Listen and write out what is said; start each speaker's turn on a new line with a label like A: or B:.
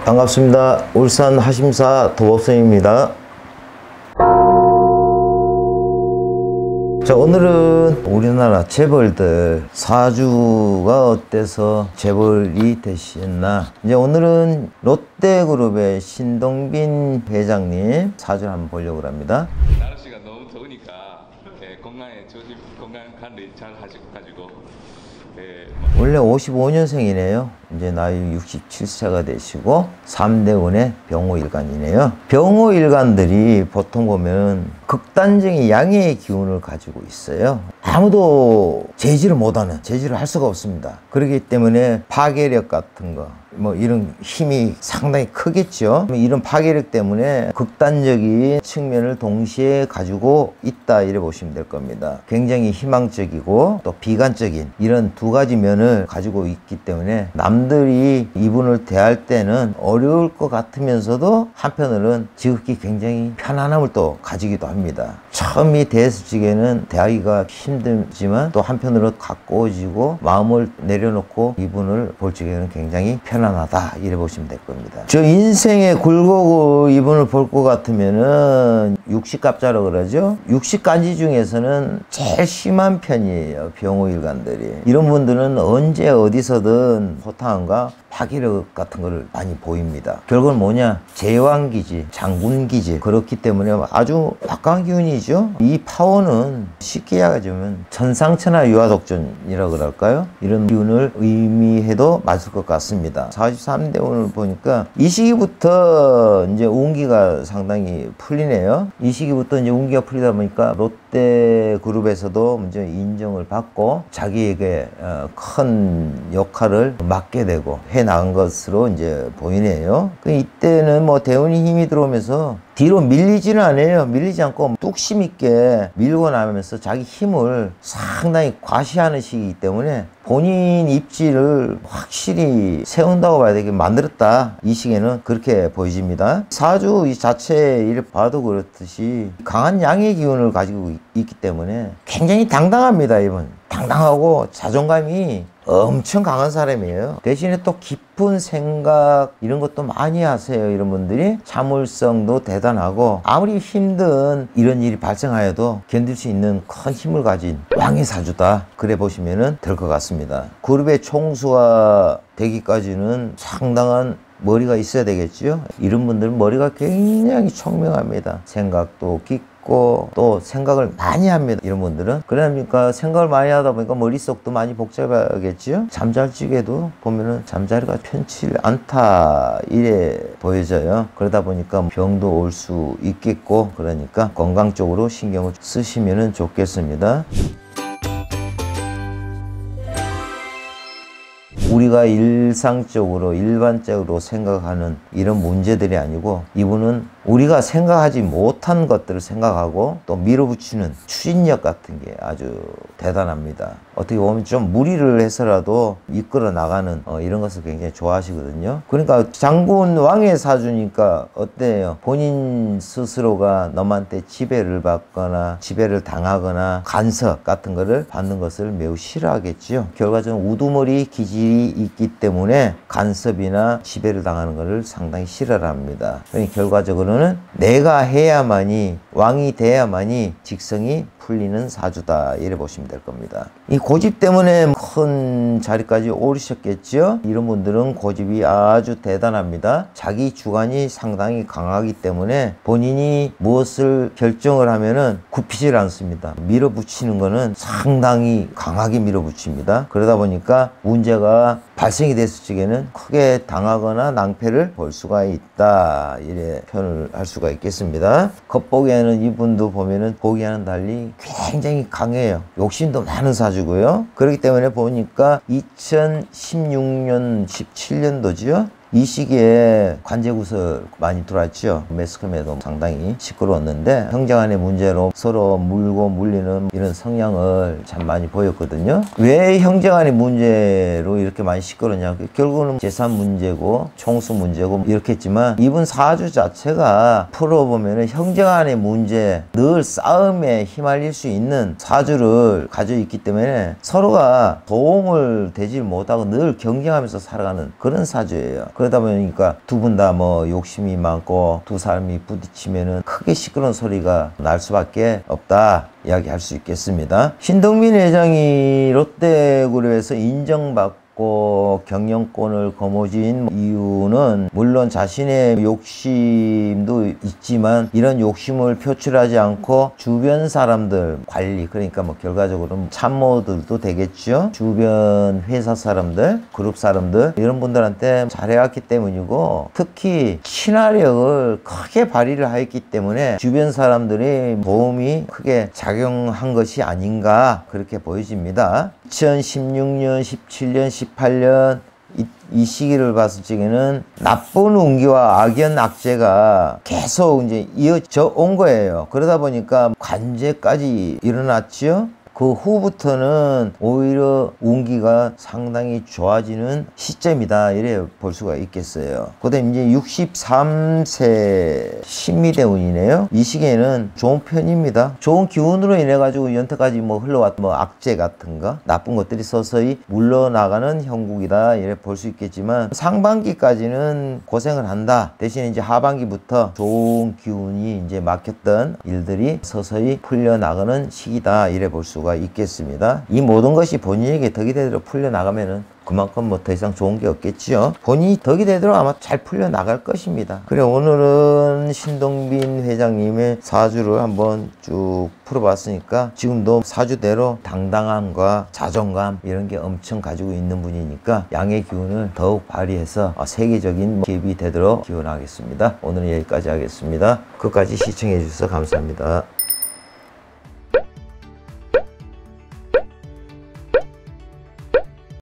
A: 반갑습니다. 울산 하심사 도법생입니다. 자, 오늘은 우리나라 재벌들 사주가 어때서 재벌이 되셨나. 이제 오늘은 롯데그룹의 신동빈 회장님 사주를 한번 보려고 합니다.
B: 날씨가 너무 더우니까 건강에 조심, 건강 관리 잘 하시고
A: 원래 55년생이네요. 이제 나이 67세가 되시고 3대운의 병호일간이네요. 병호일간들이 보통 보면 극단적인 양의 기운을 가지고 있어요. 아무도 제지를 못하는, 제지를 할 수가 없습니다. 그렇기 때문에 파괴력 같은 거, 이런 힘이 상당히 크겠죠. 이런 파괴력 때문에 극단적인 측면을 동시에 가지고 있다, 이래 보시면 될 겁니다. 굉장히 희망적이고 또 비관적인 이런 두 가지 면을 가지고 있기 때문에 남들이 이분을 대할 때는 어려울 것 같으면서도 한편으로는 지극히 굉장히 편안함을 또 가지기도 합니다. 처음이 대했을 적에는 대하기가 힘들지만 또 한편으로 가까워지고 마음을 내려놓고 이분을 볼 적에는 굉장히 편안하다, 이래 보시면 될 겁니다. 저 인생의 굴곡을 이분을 볼 것 같으면은 육식갑자라고 그러죠. 육식간지 중에서는 제일 심한 편이에요. 병호일간들이. 이런 분들은 언제 어디서든 호탕함과 파괴력 같은 거를 많이 보입니다. 결국은 뭐냐, 제왕기질, 장군기질. 그렇기 때문에 아주 막강한 기운이죠. 이 파워는 쉽게 이야기하자면 천상천하 유화독존이라고 그럴까요? 이런 기운을 의미해도 맞을 것 같습니다. 43대 운을 보니까 이 시기부터 이제 운기가 상당히 풀리네요. 이 시기부터 이제 운기가 풀리다 보니까 롯데그룹에서도 이제 인정을 받고 자기에게 큰 역할을 맡게 되고 해 나간 것으로 이제 보이네요. 이때는 대운이 힘이 들어오면서 뒤로 밀리지는 않아요. 밀리지 않고 뚝심 있게 밀고 나면서 자기 힘을 상당히 과시하는 시기이기 때문에 본인 입지를 확실히 세운다고 봐야 되게 만들었다. 이 시기에는 그렇게 보여집니다. 사주 이 자체에 이를 봐도 그렇듯이 강한 양의 기운을 가지고 있기 때문에 굉장히 당당합니다. 이분 당당하고 자존감이 엄청 강한 사람이에요. 대신에 또 깊은 생각 이런 것도 많이 하세요. 이런 분들이 참을성도 대단하고 아무리 힘든 이런 일이 발생하여도 견딜 수 있는 큰 힘을 가진 왕의 사주다, 그래 보시면 될 것 같습니다. 그룹의 총수가 되기까지는 상당한 머리가 있어야 되겠죠. 이런 분들은 머리가 굉장히 총명합니다. 생각도 깊고 또 생각을 많이 합니다. 이런 분들은 그러니까 생각을 많이 하다 보니까 머릿속도 많이 복잡하겠죠. 잠잘 적에도 보면은 잠자리가 편치 않다, 이래 보여져요. 그러다 보니까 병도 올 수 있겠고, 그러니까 건강 쪽으로 신경을 쓰시면 좋겠습니다. 우리가 일상적으로 일반적으로 생각하는 이런 문제들이 아니고 이분은 우리가 생각하지 못한 것들을 생각하고 또 밀어붙이는 추진력 같은 게 아주 대단합니다. 어떻게 보면 좀 무리를 해서라도 이끌어 나가는 이런 것을 굉장히 좋아하시거든요. 그러니까 장군 왕의 사주니까 어때요? 본인 스스로가 남한테 지배를 받거나 지배를 당하거나 간섭 같은 거를 받는 것을 매우 싫어하겠죠. 결과적으로 우두머리 기질이 있기 때문에 간섭이나 지배를 당하는 것을 상당히 싫어합니다. 그러니까 결과적으로는 내가 해야만이, 왕이 돼야만이 직성이 풀리는 사주다, 이래 보시면 될 겁니다. 이 고집 때문에 큰 자리까지 오르셨겠죠. 이런 분들은 고집이 아주 대단합니다. 자기 주관이 상당히 강하기 때문에 본인이 무엇을 결정을 하면은 굽히질 않습니다. 밀어붙이는 거는 상당히 강하게 밀어붙입니다. 그러다 보니까 문제가 발생이 됐을 적에는 크게 당하거나 낭패를 볼 수가 있다, 이래 표현을 할 수가 있겠습니다. 겉보기에는 이분도 보면은 보기와는 달리 굉장히 강해요. 욕심도 많은 사주고요. 그렇기 때문에 보니까 2016년 17년도죠 이 시기에 관제구설 많이 들어왔죠. 매스컴에도 상당히 시끄러웠는데 형제간의 문제로 서로 물고 물리는 이런 성향을 참 많이 보였거든요. 왜 형제간의 문제로 이렇게 많이 시끄럽냐, 결국은 재산 문제고 총수 문제고 이렇게 했지만 이분 사주 자체가 풀어보면 형제간의 문제, 늘 싸움에 휘말릴 수 있는 사주를 가지고 있기 때문에 서로가 도움을 되지 못하고 늘 경쟁하면서 살아가는 그런 사주예요. 그러다 보니까 두 분 다 뭐 욕심이 많고 두 사람이 부딪히면은 크게 시끄러운 소리가 날 수밖에 없다 이야기할 수 있겠습니다. 신동빈 회장이 롯데그룹에서 인정받고 경영권을 거머쥔 이유는 물론 자신의 욕심도 있지만 이런 욕심을 표출하지 않고 주변 사람들 관리, 그러니까 뭐 결과적으로 참모들도 되겠죠. 주변 회사 사람들, 그룹 사람들 이런 분들한테 잘해왔기 때문이고, 특히 친화력을 크게 발휘를 하였기 때문에 주변 사람들의 도움이 크게 작용한 것이 아닌가 그렇게 보여집니다. 2016년, 17년, 18년 이 시기를 봤을 적에는 나쁜 운기와 악연 악재가 계속 이제 이어져 온 거예요. 그러다 보니까 관제까지 일어났죠. 그 후부터는 오히려 운기가 상당히 좋아지는 시점이다 이래 볼 수가 있겠어요. 그다음 이제 63세 신미대운이네요. 이 시기에는 좋은 편입니다. 좋은 기운으로 인해 가지고 연태까지 뭐 흘러왔던 뭐 악재 같은 거 나쁜 것들이 서서히 물러나가는 형국이다 이래 볼 수 있겠지만, 상반기까지는 고생을 한다. 대신 이제 하반기부터 좋은 기운이 이제 막혔던 일들이 서서히 풀려나가는 시기다 이래 볼 수가 있겠습니다. 이 모든 것이 본인에게 덕이 되도록 풀려나가면은 그만큼 뭐 더 이상 좋은 게 없겠지요. 본인이 덕이 되도록 아마 잘 풀려나갈 것입니다. 그래, 오늘은 신동빈 회장님의 사주를 한번 쭉 풀어봤으니까 지금도 사주대로 당당함과 자존감 이런 게 엄청 가지고 있는 분이니까 양의 기운을 더욱 발휘해서 세계적인 기업이 되도록 기원하겠습니다. 오늘은 여기까지 하겠습니다. 끝까지 시청해 주셔서 감사합니다.